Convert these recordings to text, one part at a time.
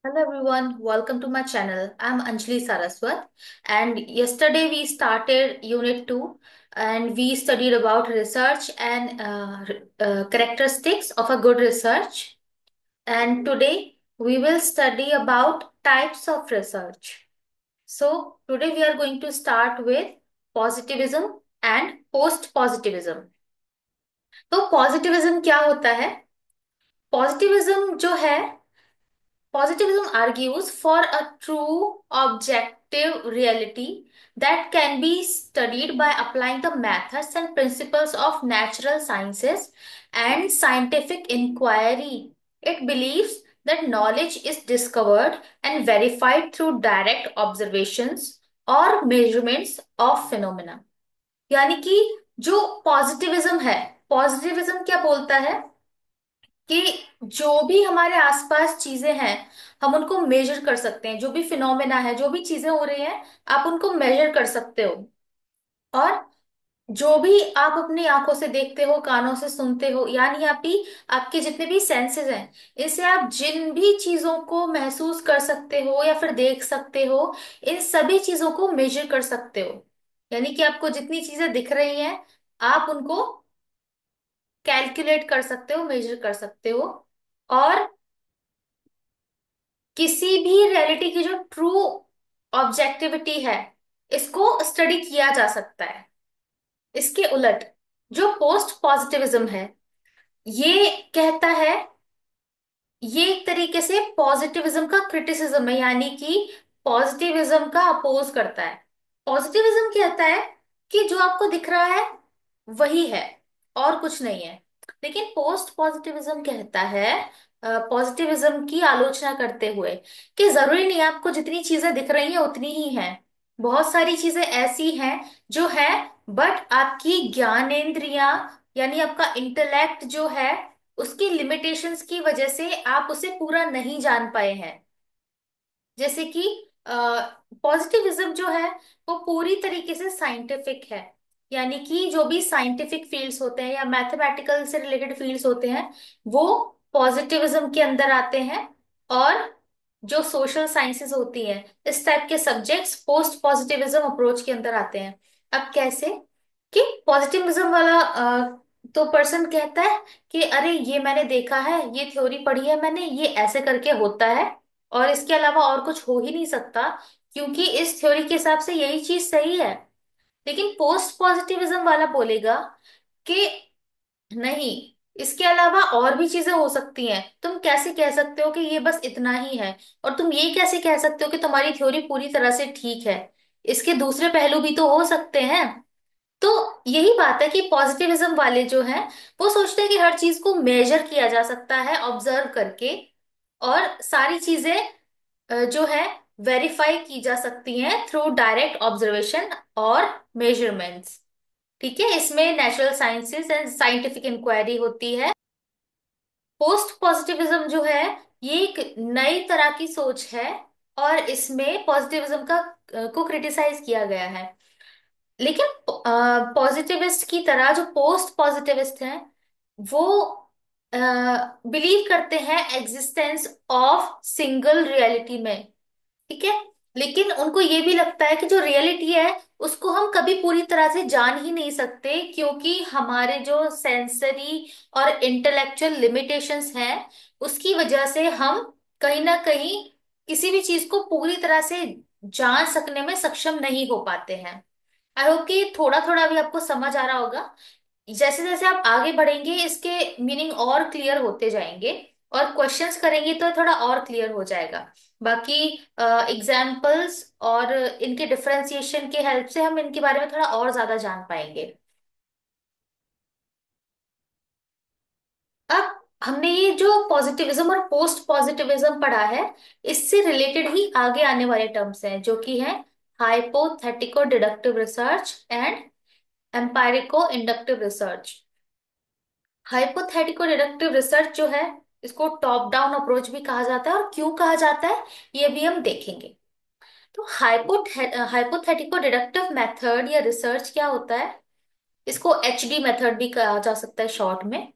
Hello everyone, welcome to my channel. I'm Anjali Saraswat, and yesterday we started Unit 2 and we studied about research and characteristics of a good research. And today we will study about types of research. So today we are going to start with positivism and post-positivism. तो positivism क्या होता है? Positivism जो है Positivism argues for a true objective reality that can be studied by applying the methods and principles of natural sciences and scientific inquiry. It believes that knowledge is discovered and verified through direct observations or measurements of phenomena. यानी कि जो positivism है, positivism क्या बोलता है कि जो भी हमारे आसपास चीजें हैं हम उनको मेजर कर सकते हैं। जो भी फिनोमेना है, जो भी चीजें हो रही हैं, आप उनको मेजर कर सकते हो। और जो भी आप अपनी आंखों से देखते हो, कानों से सुनते हो, यानी आप भी आपके जितने भी सेंसेस हैं, इससे आप जिन भी चीजों को महसूस कर सकते हो या फिर देख सकते हो, इन सभी चीजों को मेजर कर सकते हो। यानी कि आपको जितनी चीजें दिख रही हैं, आप उनको कैलकुलेट कर सकते हो, मेजर कर सकते हो। और किसी भी रियलिटी की जो ट्रू ऑब्जेक्टिविटी है, इसको स्टडी किया जा सकता है। इसके उलट जो पोस्ट पॉजिटिविज्म है, ये कहता है, ये एक तरीके से पॉजिटिविज्म का क्रिटिसिज्म है, यानी कि पॉजिटिविज्म का अपोज करता है। पॉजिटिविज्म कहता है कि जो आपको दिख रहा है वही है और कुछ नहीं है। लेकिन पोस्ट पॉजिटिविज्म कहता है, पॉजिटिविज्म की आलोचना करते हुए, कि जरूरी नहीं आपको जितनी चीजें दिख रही हैं उतनी ही हैं। बहुत सारी चीजें ऐसी हैं जो है, बट आपकी ज्ञानेंद्रियां यानी आपका इंटेलेक्ट जो है, उसकी लिमिटेशंस की वजह से आप उसे पूरा नहीं जान पाए हैं। जैसे कि पॉजिटिविज्म जो है वो पूरी तरीके से साइंटिफिक है। यानी कि जो भी साइंटिफिक फील्ड्स होते हैं या मैथमेटिकल से रिलेटेड फील्ड्स होते हैं, वो पॉजिटिविज्म के अंदर आते हैं। और जो सोशल साइंसेस होती हैं, इस टाइप के सब्जेक्ट्स पोस्ट पॉजिटिविज्म अप्रोच के अंदर आते हैं। अब कैसे? कि पॉजिटिविज्म वाला तो पर्सन कहता है कि अरे ये मैंने देखा है, ये थ्योरी पढ़ी है मैंने, ये ऐसे करके होता है और इसके अलावा और कुछ हो ही नहीं सकता, क्योंकि इस थ्योरी के हिसाब से यही चीज सही है। लेकिन पोस्ट पॉजिटिविज्म वाला बोलेगा कि नहीं, इसके अलावा और भी चीजें हो सकती हैं। तुम कैसे कह सकते हो कि ये बस इतना ही है? और तुम ये कैसे कह सकते हो कि तुम्हारी थ्योरी पूरी तरह से ठीक है? इसके दूसरे पहलू भी तो हो सकते हैं। तो यही बात है कि पॉजिटिविज्म वाले जो हैं, वो सोचते हैं कि हर चीज को मेजर किया जा सकता है ऑब्जर्व करके, और सारी चीजें जो है वेरीफाई की जा सकती हैं थ्रू डायरेक्ट ऑब्जर्वेशन और मेजरमेंट्स। ठीक है, इसमें natural sciences and scientific inquiry होती है। पोस्ट पॉजिटिविज्म जो है, ये एक नई तरह की सोच है, और इसमें पॉजिटिविज्म का को क्रिटिसाइज किया गया है। लेकिन पॉजिटिविस्ट की तरह जो पोस्ट पॉजिटिविस्ट हैं, वो बिलीव करते हैं एग्जिस्टेंस ऑफ सिंगल रियलिटी में। ठीक है, लेकिन उनको ये भी लगता है कि जो रियलिटी है उसको हम कभी पूरी तरह से जान ही नहीं सकते, क्योंकि हमारे जो सेंसरी और इंटेलेक्चुअल लिमिटेशंस हैं, उसकी वजह से हम कहीं ना कहीं किसी भी चीज को पूरी तरह से जान सकने में सक्षम नहीं हो पाते हैं। आई होप कि थोड़ा थोड़ा भी आपको समझ आ रहा होगा। जैसे जैसे आप आगे बढ़ेंगे, इसके मीनिंग और क्लियर होते जाएंगे, और क्वेश्चंस करेंगे तो थोड़ा और क्लियर हो जाएगा। बाकी एग्जाम्पल्स और इनके डिफरेंशिएशन के हेल्प से हम इनके बारे में थोड़ा और ज्यादा जान पाएंगे। अब हमने ये जो पॉजिटिविज्म और पोस्ट पॉजिटिविज्म पढ़ा है, इससे रिलेटेड ही आगे आने वाले टर्म्स हैं, जो कि है hypothetico deductive research and empirico inductive research. Hypothetico deductive research जो है, इसको टॉप डाउन अप्रोच भी कहा जाता है, और क्यों कहा जाता है ये भी हम देखेंगे। तो हाइपोथेटिको डिडक्टिव मेथड या रिसर्च क्या होता है? इसको एचडी मेथड भी कहा जा सकता है शॉर्ट में।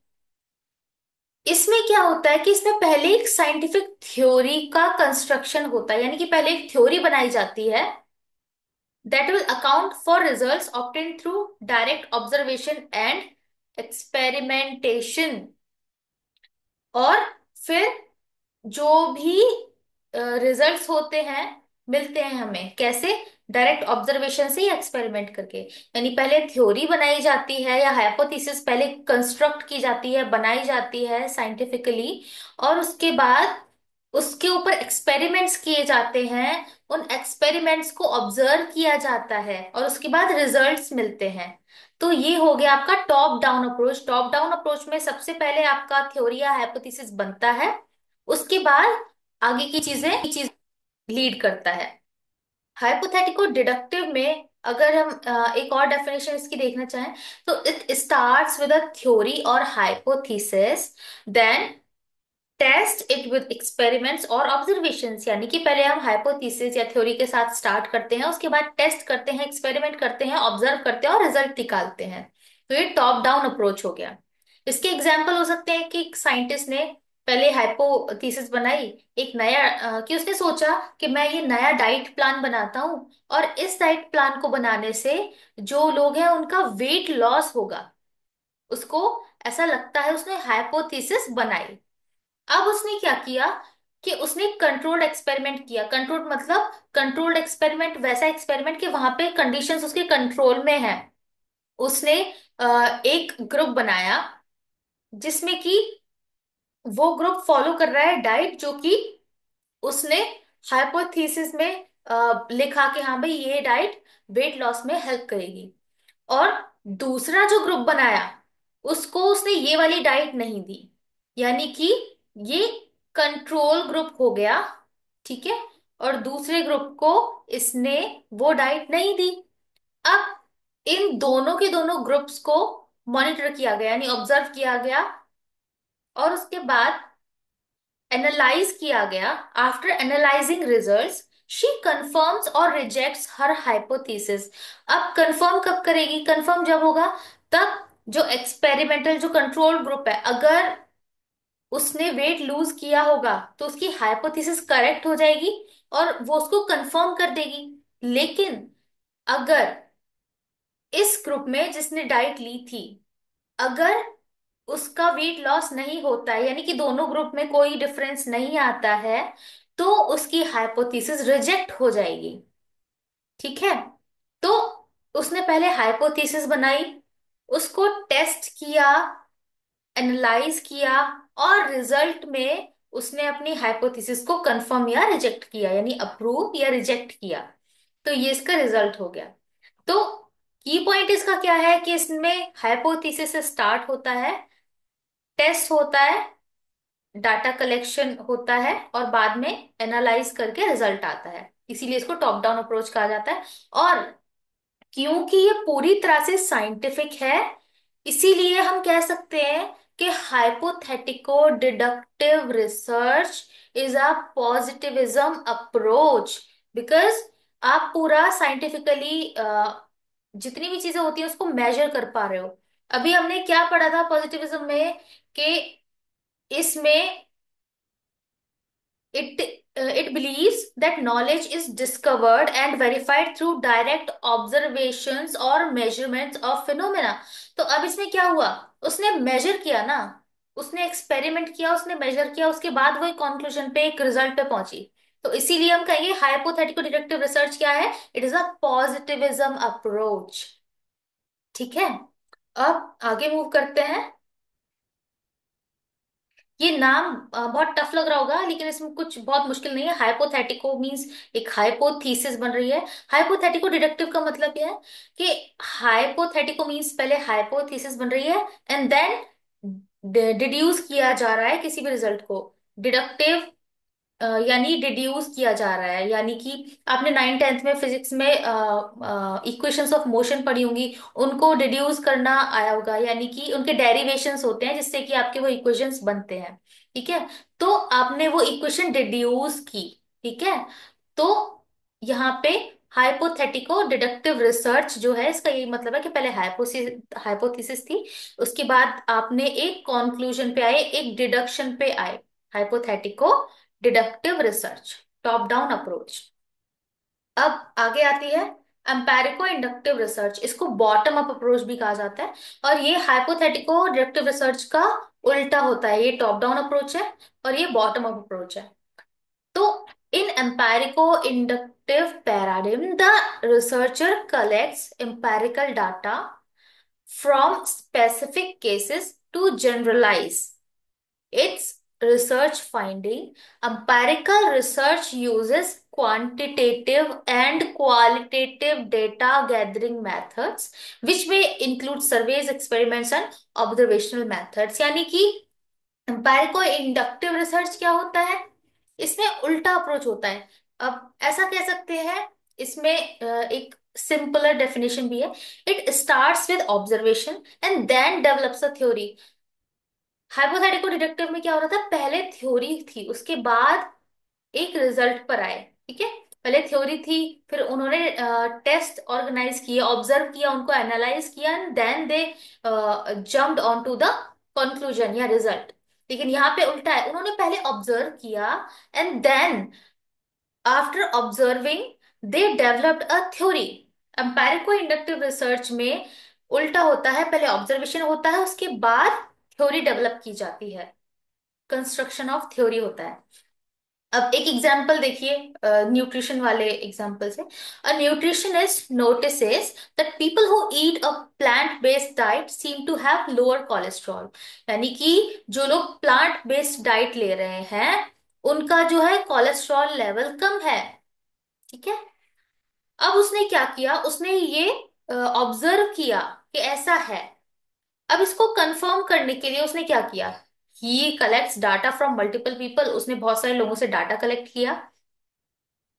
इसमें क्या होता है कि इसमें पहले एक साइंटिफिक थ्योरी का कंस्ट्रक्शन होता है, यानी कि पहले एक थ्योरी बनाई जाती है that will account for results obtained through direct observation and experimentation। और फिर जो भी रिजल्ट्स होते हैं, मिलते हैं हमें कैसे, डायरेक्ट ऑब्जर्वेशन से या एक्सपेरिमेंट करके। यानी पहले थ्योरी बनाई जाती है या हाइपोथेसिस पहले कंस्ट्रक्ट की जाती है, बनाई जाती है साइंटिफिकली, और उसके बाद उसके ऊपर एक्सपेरिमेंट्स किए जाते हैं, उन एक्सपेरिमेंट्स को ऑब्जर्व किया जाता है और उसके बाद रिजल्ट्स मिलते हैं। तो ये हो गया आपका top down approach. Top down approach में सबसे पहले आपका थ्योरी या हाइपोथेसिस बनता है, उसके बाद आगे की चीज लीड करता है। हाइपोथेटिको डिडक्टिव में अगर हम एक और डेफिनेशन इसकी देखना चाहें, तो it starts with a theory और hypothesis, then test it with experiments और ऑब्जर्वेशंस। यानी कि पहले हम हाइपोथेसिस या थ्योरी के साथ स्टार्ट करते हैं, उसके बाद टेस्ट करते हैं, एक्सपेरिमेंट करते हैं, ऑब्जर्व करते हैं और रिजल्ट निकालते हैं। तो ये टॉप डाउन अप्रोच हो गया। इसके एग्जाम्पल हो सकते हैं कि एक साइंटिस्ट ने पहले हाइपोथेसिस बनाई, एक नया कि उसने सोचा कि मैं ये नया डाइट प्लान बनाता हूँ और इस डाइट प्लान को बनाने से जो लोग हैं उनका वेट लॉस होगा। उसको ऐसा लगता है, उसने हाइपोथेसिस बनाई। अब उसने क्या किया कि उसने कंट्रोल्ड एक्सपेरिमेंट किया। कंट्रोल्ड मतलब कंट्रोल्ड एक्सपेरिमेंट वैसा एक्सपेरिमेंट कि वहां पे कंडीशंस उसके कंट्रोल में है। उसने एक ग्रुप बनाया जिसमें कि वो ग्रुप फॉलो कर रहा है डाइट जो कि उसने हाइपोथेसिस में लिखा कि हाँ भाई ये डाइट वेट लॉस में हेल्प करेगी। और दूसरा जो ग्रुप बनाया उसको उसने ये वाली डाइट नहीं दी, यानी कि ये कंट्रोल ग्रुप हो गया। ठीक है। और दूसरे ग्रुप को इसने वो डाइट नहीं दी। अब इन दोनों के दोनों ग्रुप्स को मॉनिटर किया गया, यानी ऑब्जर्व किया गया, और उसके बाद एनालाइज किया गया। After analysing results she confirms और रिजेक्ट्स हर हाइपोथेसिस। अब कंफर्म कब करेगी? कंफर्म जब होगा तब जो एक्सपेरिमेंटल जो कंट्रोल ग्रुप है, अगर उसने वेट लूज किया होगा तो उसकी हाइपोथेसिस करेक्ट हो जाएगी और वो उसको कंफर्म कर देगी। लेकिन अगर इस ग्रुप में जिसने डाइट ली थी, अगर उसका वेट लॉस नहीं होता है, यानी कि दोनों ग्रुप में कोई डिफरेंस नहीं आता है, तो उसकी हाइपोथेसिस रिजेक्ट हो जाएगी। ठीक है। तो उसने पहले हाइपोथेसिस बनाई, उसको टेस्ट किया, एनालाइज किया, और रिजल्ट में उसने अपनी हाइपोथेसिस को कंफर्म या रिजेक्ट किया, यानी अप्रूव या रिजेक्ट किया। तो ये इसका रिजल्ट हो गया। तो की पॉइंट इसका क्या है कि इसमें हाइपोथेसिस से स्टार्ट होता है, टेस्ट होता है, डाटा कलेक्शन होता है, और बाद में एनालाइज करके रिजल्ट आता है। इसीलिए इसको टॉप डाउन अप्रोच कहा जाता है। और क्योंकि ये पूरी तरह से साइंटिफिक है, इसीलिए हम कह सकते हैं कि hypothetico deductive research is a positivism approach. Because आप पूरा साइंटिफिकली जितनी भी चीजें होती है उसको मेजर कर पा रहे हो। अभी हमने क्या पढ़ा था पॉजिटिविज्म में कि इसमें it believes that knowledge is discovered and verified through direct observations or measurements of phenomena। तो अब इसमें क्या हुआ, उसने मेजर किया ना, उसने एक्सपेरिमेंट किया, उसने मेजर किया, उसके बाद वो एक कंक्लूजन पे, एक रिजल्ट पे पहुंची। तो इसीलिए हम कहेंगे हाइपोथेटिकल डिडक्टिव रिसर्च क्या है, it is a positivism approach. ठीक है। अब आगे मूव करते हैं। ये नाम बहुत टफ लग रहा होगा, लेकिन इसमें कुछ बहुत मुश्किल नहीं है। हाइपोथेटिको मींस एक हाइपोथीसिस बन रही है। हाइपोथेटिको डिडक्टिव का मतलब यह है कि हाइपोथेटिको मींस पहले हाइपोथीसिस बन रही है एंड देन डिड्यूस किया जा रहा है किसी भी रिजल्ट को। डिडक्टिव यानी डिड्यूस किया जा रहा है, यानी कि आपने 9th 10th में फिजिक्स में इक्वेशंस ऑफ मोशन पढ़ी होंगी, उनको डिड्यूस करना आया होगा, यानी कि उनके डेरिवेशंस होते हैं जिससे कि आपके वो इक्वेशंस बनते हैं। ठीक है। तो आपने वो इक्वेशन डिड्यूस की। ठीक है। तो यहाँ पे हाइपोथेटिको डिडक्टिव रिसर्च जो है, इसका यही मतलब है कि पहले हाइपोथेसिस थी, उसके बाद आपने एक कॉन्क्लूजन पे आए, एक डिडक्शन पे आए। Hypothetico deductive research, top down approach. अब आगे आती है एम्पेरिको इंडक्टिव रिसर्च, इसको बॉटम अप अप्रोच भी कहा जाता है। और ये हाइपोथेटिको डिडक्टिव रिसर्च का उल्टा होता है, ये टॉप डाउन अप्रोच है और ये बॉटम अप अप्रोच है। तो in empirico inductive paradigm, the researcher collects empirical data from specific cases to generalize its research finding. Empirical research uses quantitative and qualitative data gathering methods, which may include surveys, experiments, and observational methods. यानी कि एम्पायरिको inductive research क्या होता है, इसमें उल्टा approach होता है। अब ऐसा कह सकते हैं, इसमें एक सिंपलर डेफिनेशन भी है। It starts with observation and then develops a theory. Hypothetical deductive में क्या हो रहा था, पहले थ्योरी थी, उसके बाद एक रिजल्ट पर आए। ठीक है, पहले थ्योरी थी, फिर उन्होंने टेस्ट ऑर्गेनाइज किए, ऑब्जर्व किया, उनको एनालाइज किया, and then they jumped on to the conclusion या रिजल्ट। लेकिन यहाँ पे उल्टा है, उन्होंने पहले ऑब्जर्व किया and then after observing they developed a theory. Empirico inductive research में उल्टा होता है, पहले ऑब्जर्वेशन होता है, उसके बाद थ्योरी डेवलप की जाती है, कंस्ट्रक्शन ऑफ थ्योरी होता है। अब एक एग्जाम्पल देखिए, न्यूट्रिशन वाले एग्जाम्पल से। A nutritionist notices that people who eat a plant based diet seem to have lower cholesterol. यानी कि जो लोग प्लांट बेस्ड डाइट ले रहे हैं, उनका जो है कोलेस्ट्रॉल लेवल कम है। ठीक है, अब उसने क्या किया, उसने ये ऑब्जर्व किया कि ऐसा है। अब इसको कंफर्म करने के लिए उसने क्या किया, he collects data from multiple people. उसने बहुत सारे लोगों से डाटा कलेक्ट किया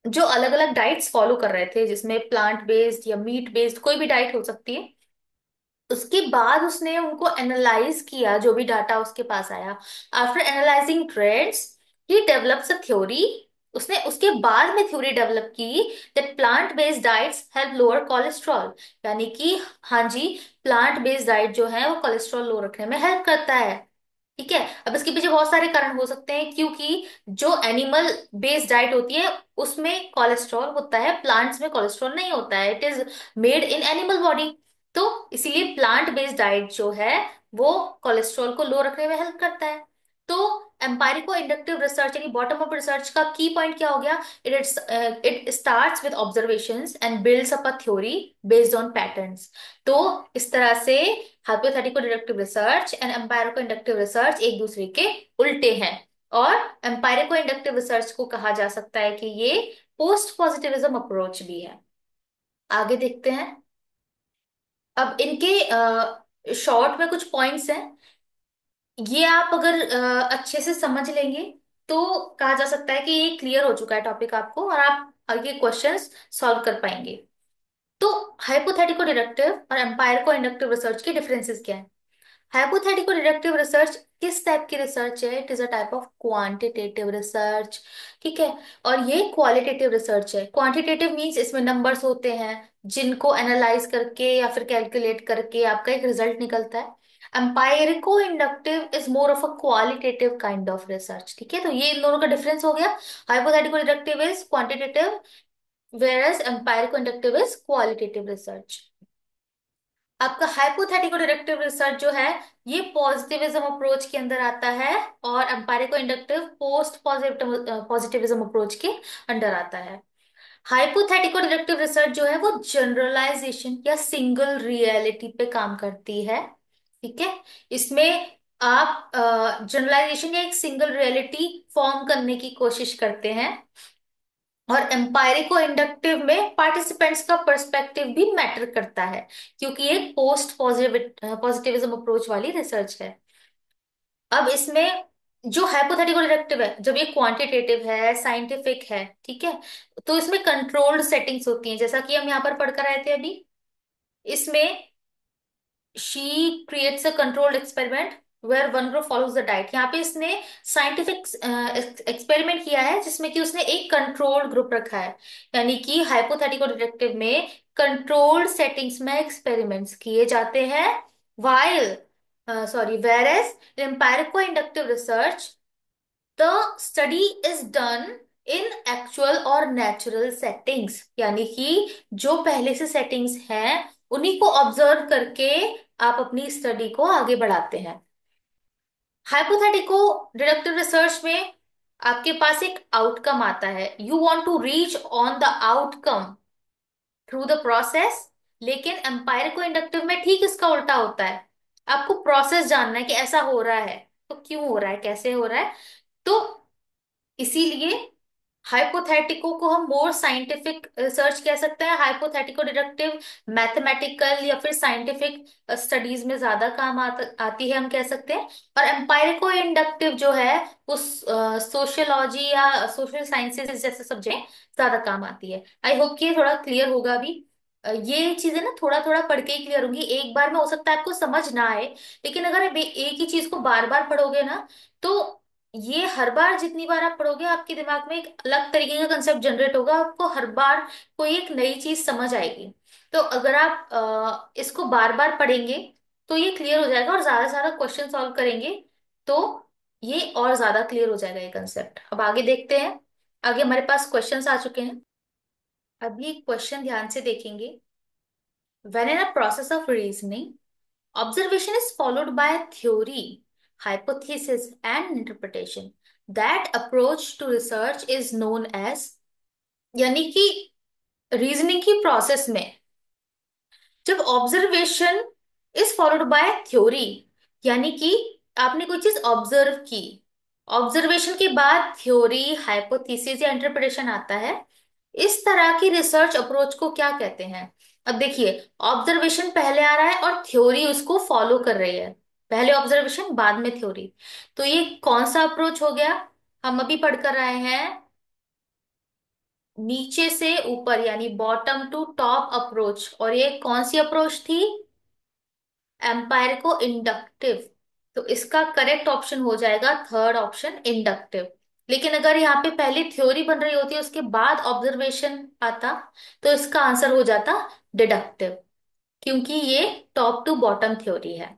जो अलग अलग डाइट्स फॉलो कर रहे थे, जिसमें प्लांट बेस्ड या मीट बेस्ड कोई भी डाइट हो सकती है। उसके बाद उसने उनको एनालाइज किया, जो भी डाटा उसके पास आया। After analysing trends he develops a theory. उसने उसके बाद में थ्योरी डेवलप की that plant based diets help lower cholesterol. यानी कि हाँ जी, प्लांट बेस्ड डाइट जो है वो कोलेस्ट्रॉल लो रखने में हेल्प करता है। ठीक है, अब इसके पीछे बहुत सारे कारण हो सकते हैं, क्योंकि जो एनिमल बेस्ड डाइट होती है उसमें कोलेस्ट्रॉल होता है, प्लांट्स में कोलेस्ट्रॉल नहीं होता है, it is made in animal body. तो इसीलिए प्लांट बेस्ड डाइट जो है वो कोलेस्ट्रॉल को लो रखने में हेल्प करता है। तो एम्पायरिको इंडक्टिव रिसर्च यानी बॉटम अप रिसर्च का की पॉइंट क्या हो गया, it starts with observations and builds up a theory based on patterns. तो इस तरह से hypothetical deductive research and empirico inductive research एक दूसरे के उल्टे हैं। और एम्पायरिको इंडक्टिव रिसर्च को कहा जा सकता है कि ये पोस्ट पॉजिटिविज्म अप्रोच भी है। आगे देखते हैं। अब इनके शॉर्ट में कुछ पॉइंट्स हैं, ये आप अगर अच्छे से समझ लेंगे तो कहा जा सकता है कि ये क्लियर हो चुका है टॉपिक आपको, और आप आगे क्वेश्चंस सॉल्व कर पाएंगे। तो हाइपोथेटिकल डिडक्टिव और एम्पायरिको इंडक्टिव रिसर्च के डिफरेंसेस क्या है। हाइपोथेटिकल डिडक्टिव रिसर्च किस टाइप की रिसर्च है, it is a type of quantitative research. ठीक है, और ये क्वालिटेटिव रिसर्च है। क्वांटिटेटिव मींस इसमें नंबर्स होते हैं जिनको एनालाइज करके या फिर कैलकुलेट करके आपका एक रिजल्ट निकलता है। Empirico inductive is more of a qualitative kind of research. ठीक है, तो ये इन दोनों का डिफरेंस हो गया। Hypothetical deductive is quantitative, whereas empirical inductive is qualitative research। आपका हाइपोथेटिकल डिडक्टिव रिसर्च जो है ये पॉजिटिविज्म अप्रोच के अंदर आता है, और एम्पायरिको इंडक्टिव पोस्ट पॉजिटिविज्म अप्रोच के अंडर आता है। हाइपोथेटिकल डिडक्टिव रिसर्च जो है वो जनरलाइजेशन या सिंगल रियलिटी पे काम करती है। ठीक है, इसमें आप जनरलाइजेशन या एक सिंगल रियलिटी फॉर्म करने की कोशिश करते हैं। और एम्पायरिको इंडक्टिव में पार्टिसिपेंट्स का पर्सपेक्टिव भी मैटर करता है, क्योंकि ये पोस्ट पॉजिटिविज्म अप्रोच वाली रिसर्च है। अब इसमें जो हाइपोथेटिकल डिडक्टिव है, जब ये क्वांटिटेटिव है, साइंटिफिक है, ठीक है, तो इसमें कंट्रोल्ड सेटिंग्स होती हैं, जैसा कि हम यहाँ पर पढ़कर आए थे अभी। इसमें she creates a controlled experiment, where one group follows the diet. यहाँ पे इसने साइंटिफिक एक्सपेरिमेंट किया है जिसमें कि उसने एक कंट्रोल ग्रुप रखा है, यानी कि हाइपोथेटिकल डिडक्टिव में कंट्रोल्ड सेटिंग्स में एक्सपेरिमेंट्स किए जाते हैं, while sorry whereas empirico inductive research the study is done in actual और नेचुरल सेटिंग्स, यानी कि जो पहले से सेटिंग्स हैं उन्हीं को ऑब्जर्व करके आप अपनी स्टडी को आगे बढ़ाते हैं। हाइपोथेटिको डिडक्टिव रिसर्च में आपके पास एक आउटकम आता है, you want to reach on the outcome through the process. लेकिन एम्पायरिको इंडक्टिव में ठीक इसका उल्टा होता है, आपको प्रोसेस जानना है कि ऐसा हो रहा है तो क्यों हो रहा है, कैसे हो रहा है। तो इसीलिए हाइपोथेटिको को हम मोर साइंटिफिक रिसर्च कह सकते हैं, हाइपोथेटिको डिडक्टिव मैथमेटिकल या फिर साइंटिफिक स्टडीज में ज्यादा काम आती है हम कह सकते हैं। और एम्पायरिको इंडक्टिव जो है वो सोशियोलॉजी या सोशल साइंसेज जैसे सब्जेक्ट ज्यादा काम आती है। आई होप कि ये थोड़ा क्लियर होगा अभी। ये चीजें ना थोड़ा थोड़ा पढ़ के ही क्लियर होंगी, एक बार में हो सकता है आपको समझ ना आए, लेकिन अगर आप एक ही चीज को बार बार पढ़ोगे ना तो ये हर बार जितनी बार आप पढ़ोगे आपके दिमाग में एक अलग तरीके का कंसेप्ट जनरेट होगा, आपको हर बार कोई एक नई चीज समझ आएगी। तो अगर आप इसको बार बार पढ़ेंगे तो ये क्लियर हो जाएगा, और ज्यादा से ज्यादा क्वेश्चन सॉल्व करेंगे तो ये और ज्यादा क्लियर हो जाएगा ये कंसेप्ट। अब आगे देखते हैं, आगे हमारे पास क्वेश्चंस आ चुके हैं। अभी क्वेश्चन ध्यान से देखेंगे। When in a process of reasoning, observation is followed by theory, hypothesis, and interpretation. That approach to research is known as, यानी कि रीजनिंग की प्रोसेस में जब observation is followed by theory, यानी कि आपने कोई चीज ऑब्जर्व की, ऑब्जर्वेशन के बाद थ्योरी, हाइपोथेसिस या इंटरप्रिटेशन आता है, इस तरह की रिसर्च अप्रोच को क्या कहते हैं। अब देखिए, ऑब्जर्वेशन पहले आ रहा है और थ्योरी उसको फॉलो कर रही है, पहले ऑब्जर्वेशन बाद में थ्योरी। तो ये कौन सा अप्रोच हो गया, हम अभी पढ़ कर आए हैं नीचे से ऊपर यानी बॉटम टू टॉप अप्रोच, और ये कौन सी अप्रोच थी, एम्पायर को इंडक्टिव। तो इसका करेक्ट ऑप्शन हो जाएगा थर्ड ऑप्शन इंडक्टिव। लेकिन अगर यहाँ पे पहले थ्योरी बन रही होती है उसके बाद ऑब्जर्वेशन आता तो इसका आंसर हो जाता डिडक्टिव, क्योंकि ये टॉप टू बॉटम थ्योरी है,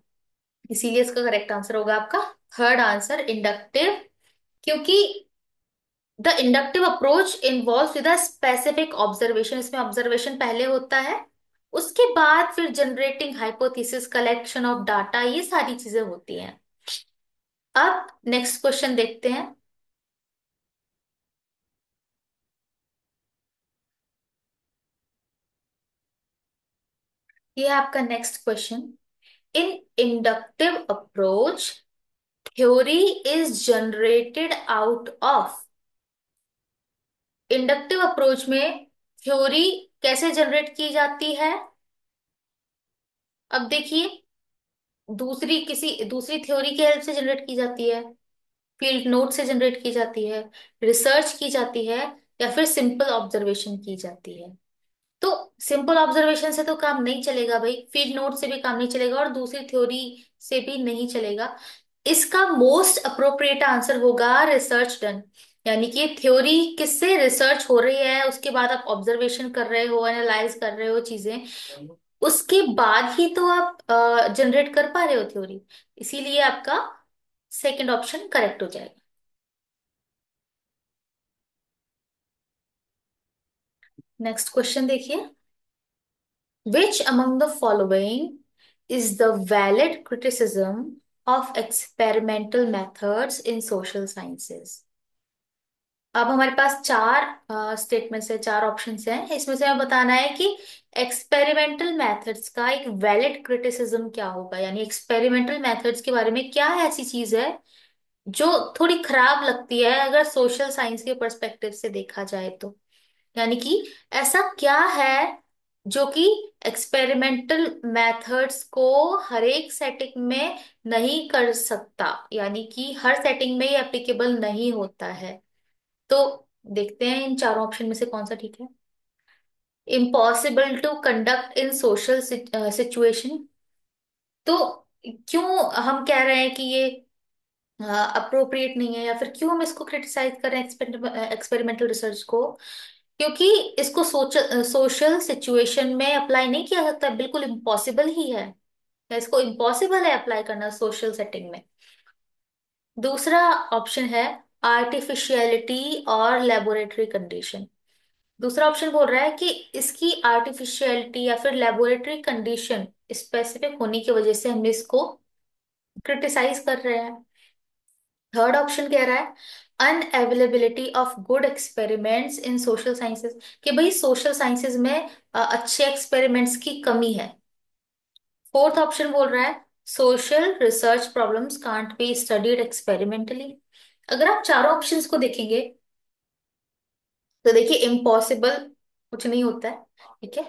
इसीलिए इसका करेक्ट आंसर होगा आपका थर्ड आंसर इंडक्टिव। क्योंकि the inductive approach involve with a specific observation, इसमें ऑब्जर्वेशन पहले होता है, उसके बाद फिर generating hypothesis, collection of data, ये सारी चीजें होती हैं। अब नेक्स्ट क्वेश्चन देखते हैं। ये है आपका next question. In inductive approach theory is generated out of, inductive approach में थ्योरी कैसे जनरेट की जाती है। अब देखिए, दूसरी थ्योरी की हेल्प से जनरेट की जाती है, फील्ड नोट से जनरेट की जाती है, रिसर्च की जाती है, या फिर सिंपल ऑब्जर्वेशन की जाती है। तो सिंपल ऑब्जर्वेशन से तो काम नहीं चलेगा भाई, फील्ड नोट से भी काम नहीं चलेगा, और दूसरी थ्योरी से भी नहीं चलेगा। इसका मोस्ट अप्रोप्रिएट आंसर होगा रिसर्च डन, यानी कि थ्योरी किससे, रिसर्च हो रही है उसके बाद आप ऑब्जर्वेशन कर रहे हो, एनालाइज कर रहे हो चीजें, उसके बाद ही तो आप जनरेट कर पा रहे हो थ्योरी, इसीलिए आपका सेकंड ऑप्शन करेक्ट हो जाएगा। नेक्स्ट क्वेश्चन देखिए। Which among the following is the valid criticism of experimental methods in social sciences? अब हमारे पास चार स्टेटमेंट्स है, चार ऑप्शंस हैं, इसमें से हमें बताना है कि एक्सपेरिमेंटल मेथड्स का एक वैलिड क्रिटिसिज्म क्या होगा, यानी एक्सपेरिमेंटल मेथड्स के बारे में क्या ऐसी चीज है जो थोड़ी खराब लगती है अगर सोशल साइंस के पर्सपेक्टिव से देखा जाए तो। यानी कि ऐसा क्या है जो कि एक्सपेरिमेंटल मेथड्स को हर एक सेटिंग में नहीं कर सकता, यानी कि हर सेटिंग में ये एप्लीकेबल नहीं होता है। तो देखते हैं इन चारों ऑप्शन में से कौन सा ठीक है। Impossible to conduct in social situation, तो क्यों हम कह रहे हैं कि ये अप्रोप्रिएट नहीं है, या फिर क्यों हम इसको क्रिटिसाइज कर रहे हैं एक्सपेरिमेंटल रिसर्च को? क्योंकि इसको सोशल सिचुएशन में अप्लाई नहीं किया सकता, बिल्कुल इम्पॉसिबल ही है, या इसको इम्पॉसिबल है अप्लाई करना सोशल सेटिंग में। दूसरा ऑप्शन है आर्टिफिशियलिटी और लेबोरेटरी कंडीशन। दूसरा ऑप्शन बोल रहा है कि इसकी आर्टिफिशियलिटी या फिर लेबोरेटरी कंडीशन स्पेसिफिक होने की वजह से हम इसको क्रिटिसाइज कर रहे हैं। थर्ड ऑप्शन कह रहा है unavailability of good experiments in social sciences, कि भाई सोशल साइंसेस में अच्छे एक्सपेरिमेंट्स की कमी है। फोर्थ ऑप्शन बोल रहा है social research problems can't be studied experimentally. अगर आप चारों ऑप्शंस को देखेंगे तो देखिए इम्पॉसिबल कुछ नहीं होता है, ठीक है।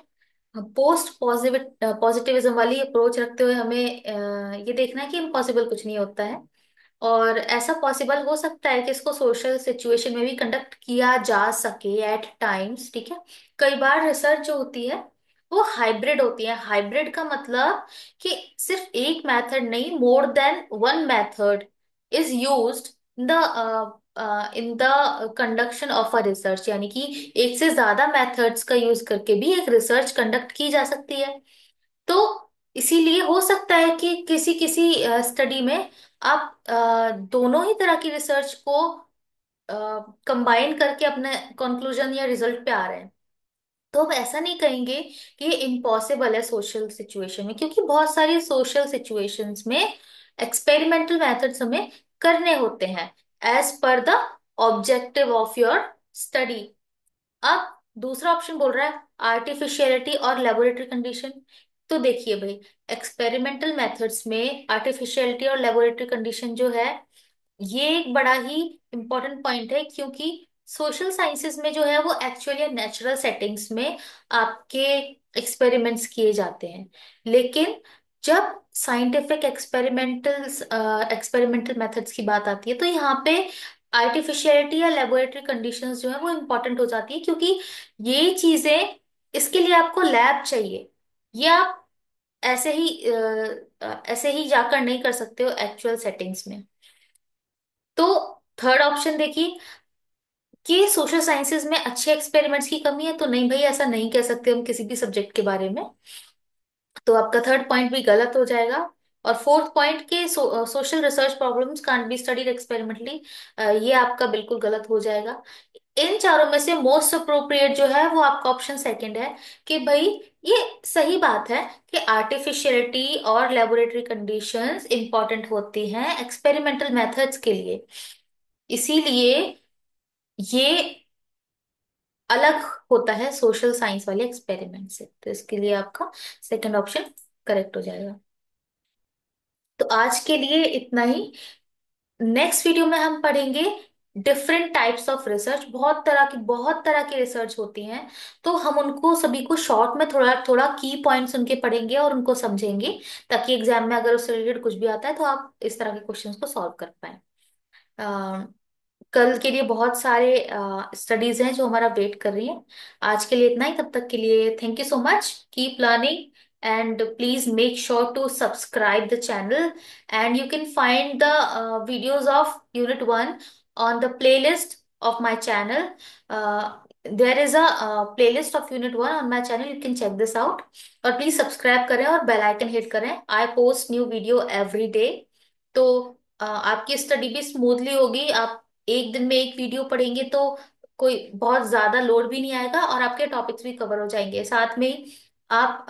पोस्ट पॉजिटिविज्म वाली अप्रोच रखते हुए हमें ये देखना है कि इम्पॉसिबल कुछ नहीं होता है, और ऐसा पॉसिबल हो सकता है कि इसको सोशल सिचुएशन में भी कंडक्ट किया जा सके एट टाइम्स, ठीक है। कई बार रिसर्च जो होती है वो हाइब्रिड होती है। हाइब्रिड का मतलब कि सिर्फ एक मेथड नहीं, more than one method is used in the conduction of a research, यानी कि एक से ज्यादा मेथड्स का यूज करके भी एक रिसर्च कंडक्ट की जा सकती है। तो इसीलिए हो सकता है कि किसी किसी स्टडी में आप दोनों ही तरह की रिसर्च को कंबाइन करके अपने कंक्लूजन या रिजल्ट पे आ रहे हैं। तो हम ऐसा नहीं कहेंगे कि ये इम्पॉसिबल है सोशल सिचुएशन में, क्योंकि बहुत सारी सोशल सिचुएशंस में एक्सपेरिमेंटल मेथड्स हमें करने होते हैं as per the objective of your study. अब दूसरा ऑप्शन बोल रहा है आर्टिफिशियलिटी और लेबोरेटरी कंडीशन। तो देखिए भाई, एक्सपेरिमेंटल मेथड्स में आर्टिफिशियलिटी और लेबोरेटरी कंडीशन जो है ये एक बड़ा ही इम्पोर्टेंट पॉइंट है, क्योंकि सोशल साइंसेज में जो है वो एक्चुअली नेचुरल सेटिंग्स में आपके एक्सपेरिमेंट्स किए जाते हैं। लेकिन जब साइंटिफिक एक्सपेरिमेंटल मेथड्स की बात आती है तो यहाँ पे आर्टिफिशियलिटी या लेबोरेटरी कंडीशंस जो है वो इम्पोर्टेंट हो जाती है, क्योंकि ये चीजें, इसके लिए आपको लैब चाहिए। ये आप ऐसे ही जाकर नहीं कर सकते हो एक्चुअल सेटिंग्स में। तो थर्ड ऑप्शन देखिए कि सोशल साइंसेज में अच्छे एक्सपेरिमेंट्स की कमी है, तो नहीं भाई, ऐसा नहीं कह सकते हम किसी भी सब्जेक्ट के बारे में। तो आपका थर्ड पॉइंट भी गलत हो जाएगा। और फोर्थ पॉइंट के social research problems can't be studied experimentally, ये आपका बिल्कुल गलत हो जाएगा। इन चारों में से मोस्ट अप्रोप्रिएट जो है वो आपका ऑप्शन सेकंड है, कि भाई ये सही बात है कि आर्टिफिशियलिटी और लेबोरेटरी कंडीशंस इंपॉर्टेंट होती हैं एक्सपेरिमेंटल मेथड्स के लिए। इसीलिए ये अलग होता है सोशल साइंस वाले एक्सपेरिमेंट से, तो इसके लिए आपका सेकंड ऑप्शन करेक्ट हो जाएगा। तो आज के लिए इतना ही। नेक्स्ट वीडियो में हम पढ़ेंगे डिफरेंट टाइप्स ऑफ रिसर्च। बहुत तरह की रिसर्च होती हैं, तो हम उनको सभी को शॉर्ट में थोड़ा थोड़ा की पॉइंट्स उनके पढ़ेंगे और उनको समझेंगे, ताकि एग्जाम में अगर उससे रिलेटेड कुछ भी आता है तो आप इस तरह के क्वेश्चंस को सॉल्व कर पाए। कल के लिए बहुत सारे स्टडीज हैं जो हमारा वेट कर रही हैं। आज के लिए इतना ही, तब तक के लिए thank you so much, keep learning, and please make sure to subscribe the channel, and you can find the videos of unit 1 on the playlist of my channel. There is a playlist of unit 1 on my channel, you can check this out. और please subscribe करें और bell icon hit करें, I post new video every day। तो आपकी study भी smoothly होगी। आप एक दिन में एक वीडियो पढ़ेंगे तो कोई बहुत ज्यादा लोड भी नहीं आएगा, और आपके टॉपिक्स भी कवर हो जाएंगे। साथ में ही आप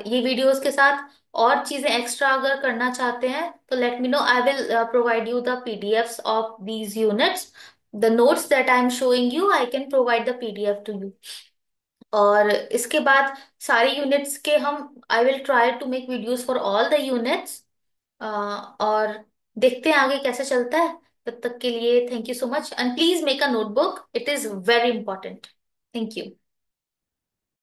ये वीडियोस के साथ और चीजें एक्स्ट्रा अगर करना चाहते हैं तो let me know, I will provide you the PDFs of these units. The notes that I am showing you, I can provide the PDF to you. और इसके बाद सारे यूनिट्स के हम, I will try to make videos for all the units. और देखते हैं आगे कैसे चलता है। तब तक के लिए thank you so much, and please make a notebook, it is very important. Thank you.